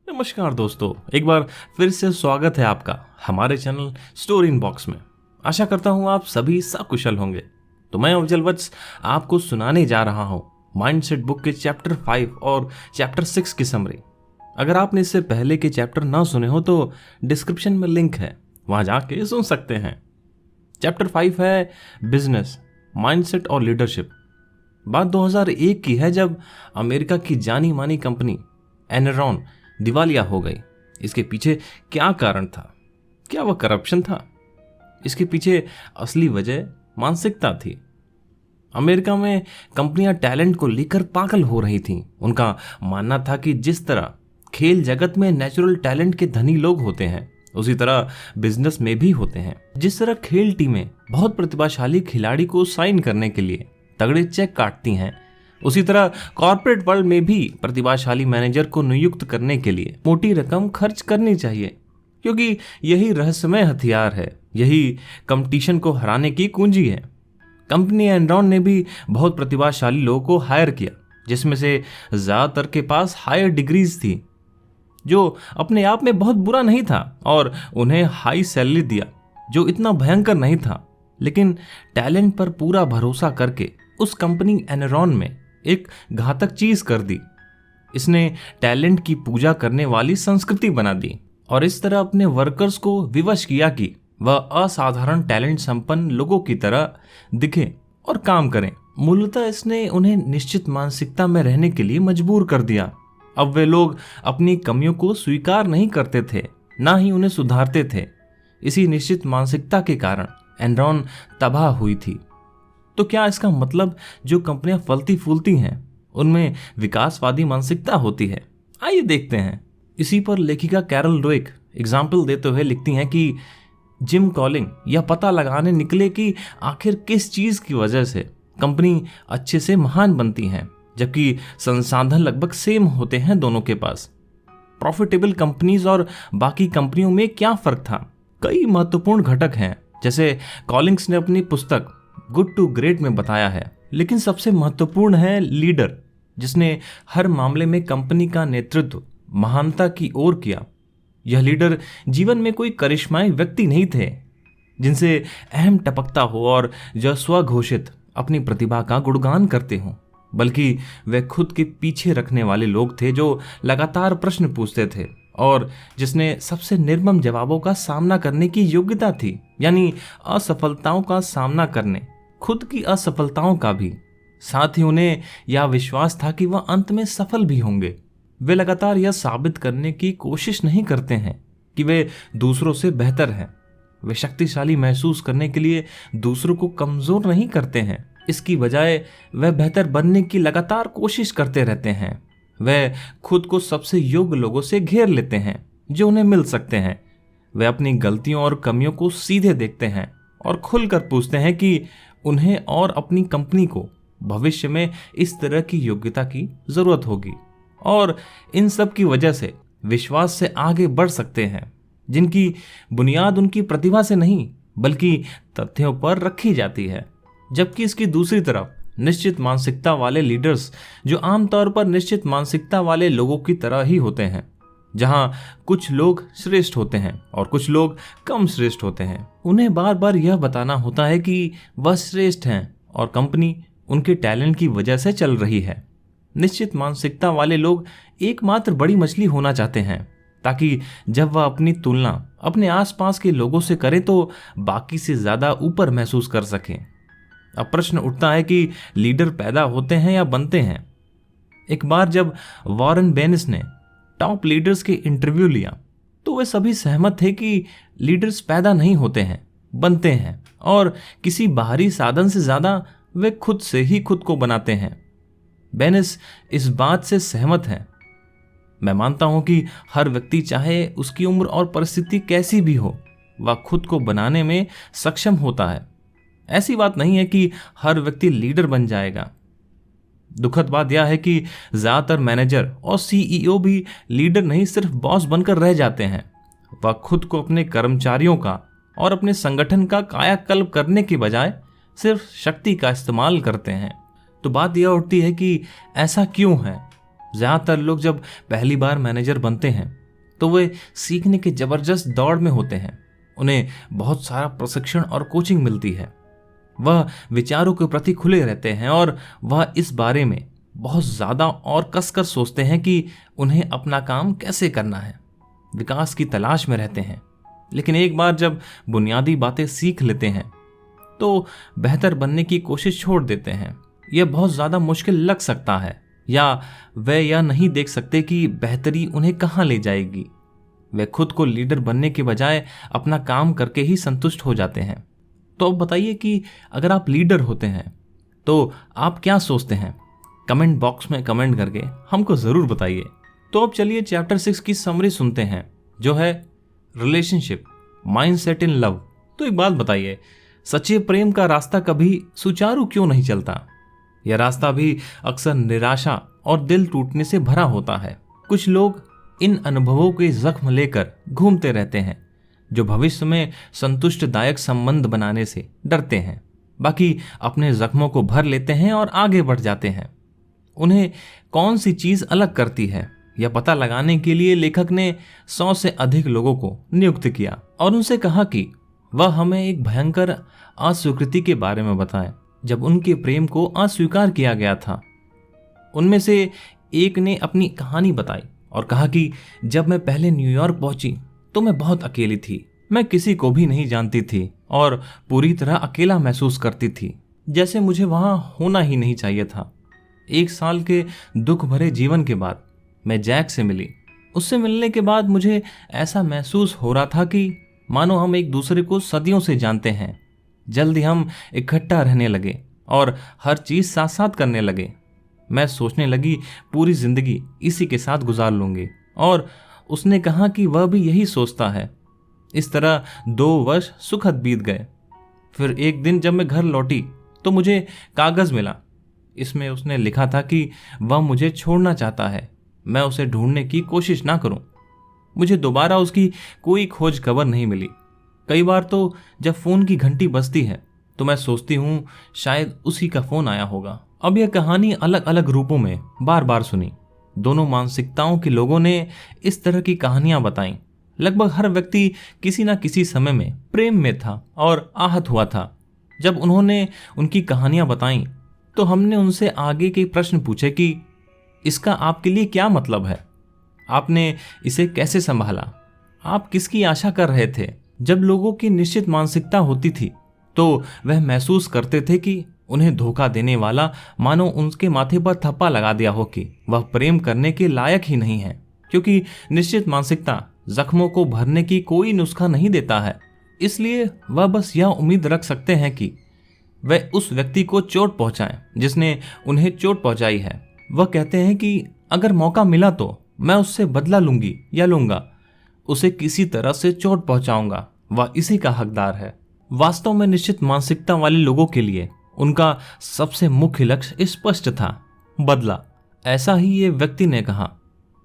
नमस्कार दोस्तों, एक बार फिर से स्वागत है आपका हमारे चैनल स्टोरी इन बॉक्स में। आशा करता हूं आप सभी सकुशल होंगे। तो मैं अफजल वत्स आपको सुनाने जा रहा हूं माइंडसेट बुक के चैप्टर 5 और चैप्टर 6 की समरी। अगर आपने इससे पहले के चैप्टर ना सुने हो तो डिस्क्रिप्शन में लिंक है, वहां जाके सुन सकते हैं। चैप्टर 5 है बिजनेस, माइंडसेट और लीडरशिप। बात 2001 की है, जब अमेरिका की जानी मानी कंपनी एनरॉन दिवालिया हो गई। इसके पीछे क्या कारण था? क्या वह करप्शन था? इसके पीछे असली वजह मानसिकता थी। अमेरिका में कंपनियां टैलेंट को लेकर पागल हो रही थीं। उनका मानना था कि जिस तरह खेल जगत में नेचुरल टैलेंट के धनी लोग होते हैं, उसी तरह बिजनेस में भी होते हैं। जिस तरह खेल टीमें बहुत प्रतिभाशाली खिलाड़ी को साइन करने के लिए तगड़े चेक काटती हैं, उसी तरह कॉर्पोरेट वर्ल्ड में भी प्रतिभाशाली मैनेजर को नियुक्त करने के लिए मोटी रकम खर्च करनी चाहिए, क्योंकि यही रहस्यमय हथियार है, यही कंपटीशन को हराने की कुंजी है। कंपनी एनरॉन ने भी बहुत प्रतिभाशाली लोगों को हायर किया, जिसमें से ज्यादातर के पास हायर डिग्रीज थी, जो अपने आप में बहुत बुरा नहीं था, और उन्हें हाई सैलरी दिया जो इतना भयंकर नहीं था। लेकिन टैलेंट पर पूरा भरोसा करके उस कंपनी एनरॉन में एक घातक चीज कर दी। इसने टैलेंट की पूजा करने वाली संस्कृति बना दी और इस तरह अपने वर्कर्स को विवश किया कि वह असाधारण टैलेंट संपन्न लोगों की तरह दिखें और काम करें। मूलतः इसने उन्हें निश्चित मानसिकता में रहने के लिए मजबूर कर दिया। अब वे लोग अपनी कमियों को स्वीकार नहीं करते थे, ना ही उन्हें सुधारते थे। इसी निश्चित मानसिकता के कारण एनरॉन तबाह हुई थी। तो क्या इसका मतलब जो कंपनियां फलती फूलती हैं उनमें विकासवादी मानसिकता होती है? आइए देखते हैं। इसी पर लेखिका कैरल ड्वेक एग्जाम्पल देते हुए लिखती हैं कि जिम कॉलिंग यह पता लगाने निकले कि आखिर किस चीज की वजह से कंपनी अच्छे से महान बनती है, जबकि संसाधन लगभग सेम होते हैं दोनों के पास। प्रॉफिटेबल कंपनीज और बाकी कंपनियों में क्या फर्क था? कई महत्वपूर्ण घटक हैं, जैसे कॉलिंग्स ने अपनी पुस्तक गुड टू ग्रेट में बताया है। लेकिन सबसे महत्वपूर्ण है लीडर, जिसने हर मामले में कंपनी का नेतृत्व महानता की ओर किया। यह लीडर जीवन में कोई करिश्माई व्यक्ति नहीं थे जिनसे अहम टपकता हो और जो स्वघोषित अपनी प्रतिभा का गुणगान करते हो, बल्कि वे खुद के पीछे रखने वाले लोग थे जो लगातार प्रश्न पूछते थे और जिसने सबसे निर्मम जवाबों का सामना करने की योग्यता थी, यानी असफलताओं का सामना करने, खुद की असफलताओं का भी। साथ ही उन्हें यह विश्वास था कि वह अंत में सफल भी होंगे। वे लगातार यह साबित करने की कोशिश नहीं करते हैं कि वे दूसरों से बेहतर हैं। वे शक्तिशाली महसूस करने के लिए दूसरों को कमजोर नहीं करते हैं। इसकी बजाय वे बेहतर बनने की लगातार कोशिश करते रहते हैं। वे खुद को सबसे योग्य लोगों से घेर लेते हैं जो उन्हें मिल सकते हैं। वे अपनी गलतियों और कमियों को सीधे देखते हैं और खुलकर पूछते हैं कि उन्हें और अपनी कंपनी को भविष्य में इस तरह की योग्यता की जरूरत होगी, और इन सब की वजह से विश्वास से आगे बढ़ सकते हैं, जिनकी बुनियाद उनकी प्रतिभा से नहीं बल्कि तथ्यों पर रखी जाती है। जबकि इसकी दूसरी तरफ निश्चित मानसिकता वाले लीडर्स, जो आमतौर पर निश्चित मानसिकता वाले लोगों की तरह ही होते हैं, जहां कुछ लोग श्रेष्ठ होते हैं और कुछ लोग कम श्रेष्ठ होते हैं, उन्हें बार बार यह बताना होता है कि वह श्रेष्ठ हैं और कंपनी उनके टैलेंट की वजह से चल रही है। निश्चित मानसिकता वाले लोग एकमात्र बड़ी मछली होना चाहते हैं, ताकि जब वह अपनी तुलना अपने आसपास के लोगों से करें तो बाकी से ज्यादा ऊपर महसूस कर सकें। अब प्रश्न उठता है कि लीडर पैदा होते हैं या बनते हैं? एक बार जब वॉरेन बेनिस ने टॉप लीडर्स के इंटरव्यू लिया तो वे सभी सहमत थे कि लीडर्स पैदा नहीं होते हैं, बनते हैं, और किसी बाहरी साधन से ज्यादा वे खुद से ही खुद को बनाते हैं। बेनिस इस बात से सहमत हैं। मैं मानता हूं कि हर व्यक्ति, चाहे उसकी उम्र और परिस्थिति कैसी भी हो, वह खुद को बनाने में सक्षम होता है। ऐसी बात नहीं है कि हर व्यक्ति लीडर बन जाएगा। दुखद बात यह है कि ज्यादातर मैनेजर और सीईओ भी लीडर नहीं, सिर्फ बॉस बनकर रह जाते हैं। वह खुद को अपने कर्मचारियों का और अपने संगठन का कायाकल्प करने के बजाय सिर्फ शक्ति का इस्तेमाल करते हैं। तो बात यह उठती है कि ऐसा क्यों है? ज़्यादातर लोग जब पहली बार मैनेजर बनते हैं तो वे सीखने के जबरदस्त दौड़ में होते हैं। उन्हें बहुत सारा प्रशिक्षण और कोचिंग मिलती है। वह विचारों के प्रति खुले रहते हैं और वह इस बारे में बहुत ज़्यादा और कसकर सोचते हैं कि उन्हें अपना काम कैसे करना है। विकास की तलाश में रहते हैं, लेकिन एक बार जब बुनियादी बातें सीख लेते हैं तो बेहतर बनने की कोशिश छोड़ देते हैं। यह बहुत ज़्यादा मुश्किल लग सकता है, या वे यह नहीं देख सकते कि बेहतरी उन्हें कहाँ ले जाएगी। वे खुद को लीडर बनने के बजाय अपना काम करके ही संतुष्ट हो जाते हैं। तो अब बताइए कि अगर आप लीडर होते हैं तो आप क्या सोचते हैं? कमेंट बॉक्स में कमेंट करके हमको ज़रूर बताइए। तो अब चलिए चैप्टर 6 की समरी सुनते हैं, जो है रिलेशनशिप माइंडसेट इन लव। तो एक बात बताइए, सच्चे प्रेम का रास्ता कभी सुचारू क्यों नहीं चलता? यह रास्ता भी अक्सर निराशा और दिल टूटने से भरा होता है। कुछ लोग इन अनुभवों के जख्म लेकर घूमते रहते हैं, जो भविष्य में संतुष्टदायक संबंध बनाने से डरते हैं। बाकी अपने जख्मों को भर लेते हैं और आगे बढ़ जाते हैं। उन्हें कौन सी चीज अलग करती है, यह पता लगाने के लिए लेखक ने 100 से अधिक लोगों को नियुक्त किया और उनसे कहा कि वह हमें एक भयंकर अस्वीकृति के बारे में बताएं, जब उनके प्रेम को अस्वीकार किया गया था। उनमें से एक ने अपनी कहानी बताई और कहा कि जब मैं पहले न्यूयॉर्क पहुंची तो मैं बहुत अकेली थी। मैं किसी को भी नहीं जानती थी और पूरी तरह अकेला महसूस करती थी, जैसे मुझे वहां होना ही नहीं चाहिए था। 1 साल के दुख भरे जीवन के बाद मैं जैक से मिली। उससे मिलने के बाद मुझे ऐसा महसूस हो रहा था कि मानो हम एक दूसरे को सदियों से जानते हैं। जल्दी हम इकट्ठा रहने लगे और हर चीज साथ साथ करने लगे। मैं सोचने लगी पूरी जिंदगी इसी के साथ गुजार लूंगी, और उसने कहा कि वह भी यही सोचता है। इस तरह 2 वर्ष सुखद बीत गए। फिर एक दिन जब मैं घर लौटी तो मुझे कागज मिला। इसमें उसने लिखा था कि वह मुझे छोड़ना चाहता है, मैं उसे ढूंढने की कोशिश ना करूं। मुझे दोबारा उसकी कोई खोज खबर नहीं मिली। कई बार तो जब फोन की घंटी बजती है तो मैं सोचती हूं शायद उसी का फोन आया होगा। अब यह कहानी अलग अलग रूपों में बार बार सुनी। दोनों मानसिकताओं के लोगों ने इस तरह की कहानियां बताईं। लगभग हर व्यक्ति किसी न किसी समय में प्रेम में था और आहत हुआ था। जब उन्होंने उनकी कहानियां बताईं तो हमने उनसे आगे के प्रश्न पूछे कि इसका आपके लिए क्या मतलब है? आपने इसे कैसे संभाला? आप किसकी आशा कर रहे थे? जब लोगों की निश्चित मानसिकता होती थी तो वह महसूस करते थे कि उन्हें धोखा देने वाला मानो उनके माथे पर थप्पा लगा दिया हो कि वह प्रेम करने के लायक ही नहीं है, क्योंकि निश्चित मानसिकता जख्मों को भरने की कोई नुस्खा नहीं देता है। इसलिए वह बस यह उम्मीद रख सकते हैं कि वह उस व्यक्ति को चोट पहुंचाएं जिसने उन्हें चोट पहुंचाई है। वह कहते हैं कि अगर मौका मिला तो मैं उससे बदला लूंगी या लूंगा, उसे किसी तरह से चोट पहुंचाऊंगा, वह इसी का हकदार है। वास्तव में निश्चित मानसिकता वाले लोगों के लिए उनका सबसे मुख्य लक्ष्य स्पष्ट था, बदला। ऐसा ही ये व्यक्ति ने कहा,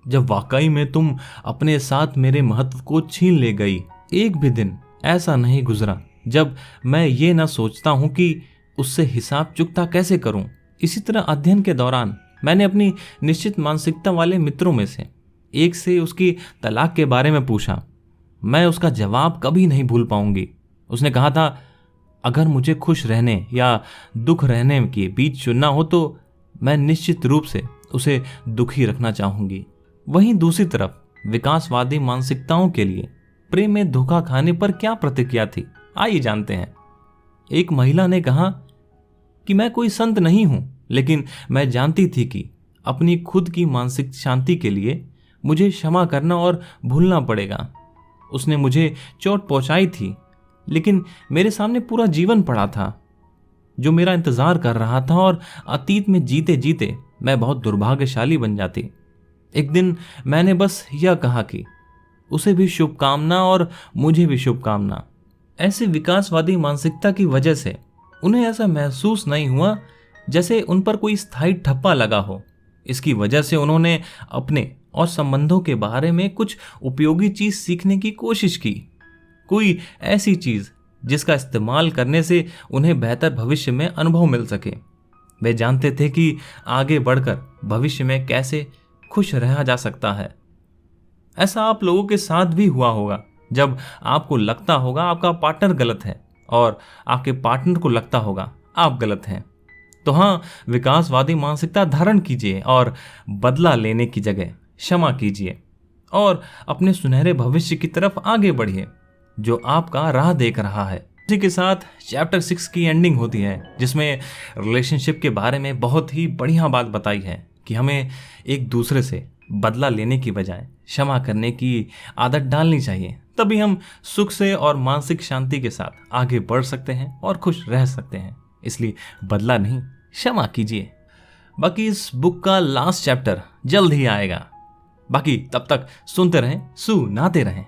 जब वाकई में तुम अपने साथ मेरे महत्व को छीन ले गई। एक भी दिन ऐसा नहीं गुजरा जब मैं ये न सोचता हूं कि उससे हिसाब चुकता कैसे करूं। इसी तरह अध्ययन के दौरान मैंने अपनी निश्चित मानसिकता वाले मित्रों में से एक से उसकी तलाक के बारे में पूछा। मैं उसका जवाब कभी नहीं भूल पाऊंगी। उसने कहा था, अगर मुझे खुश रहने या दुख रहने के बीच चुनना हो तो मैं निश्चित रूप से उसे दुखी रखना चाहूंगी। वहीं दूसरी तरफ विकासवादी मानसिकताओं के लिए प्रेम में धोखा खाने पर क्या प्रतिक्रिया थी, आइए जानते हैं। एक महिला ने कहा कि मैं कोई संत नहीं हूं, लेकिन मैं जानती थी कि अपनी खुद की मानसिक शांति के लिए मुझे क्षमा करना और भूलना पड़ेगा। उसने मुझे चोट पहुंचाई थी, लेकिन मेरे सामने पूरा जीवन पड़ा था जो मेरा इंतजार कर रहा था, और अतीत में जीते जीते मैं बहुत दुर्भाग्यशाली बन जाती। एक दिन मैंने बस यह कहा कि उसे भी शुभकामना और मुझे भी शुभकामना। ऐसे विकासवादी मानसिकता की वजह से उन्हें ऐसा महसूस नहीं हुआ जैसे उन पर कोई स्थायी ठप्पा लगा हो। इसकी वजह से उन्होंने अपने और संबंधों के बारे में कुछ उपयोगी चीज सीखने की कोशिश की, कोई ऐसी चीज जिसका इस्तेमाल करने से उन्हें बेहतर भविष्य में अनुभव मिल सके। वे जानते थे कि आगे बढ़कर भविष्य में कैसे खुश रहा जा सकता है। ऐसा आप लोगों के साथ भी हुआ होगा, जब आपको लगता होगा आपका पार्टनर गलत है और आपके पार्टनर को लगता होगा आप गलत हैं। तो हाँ, विकासवादी मानसिकता धारण कीजिए और बदला लेने की जगह क्षमा कीजिए और अपने सुनहरे भविष्य की तरफ आगे बढ़िए जो आपका राह देख रहा है। इसी के साथ चैप्टर 6 की एंडिंग होती है, जिसमें रिलेशनशिप के बारे में बहुत ही बढ़िया बात बताई है कि हमें एक दूसरे से बदला लेने की बजाय क्षमा करने की आदत डालनी चाहिए। तभी हम सुख से और मानसिक शांति के साथ आगे बढ़ सकते हैं और खुश रह सकते हैं। इसलिए बदला नहीं, क्षमा कीजिए। बाकी इस बुक का लास्ट चैप्टर जल्द ही आएगा। बाकी तब तक सुनते रहें, सुनाते रहें।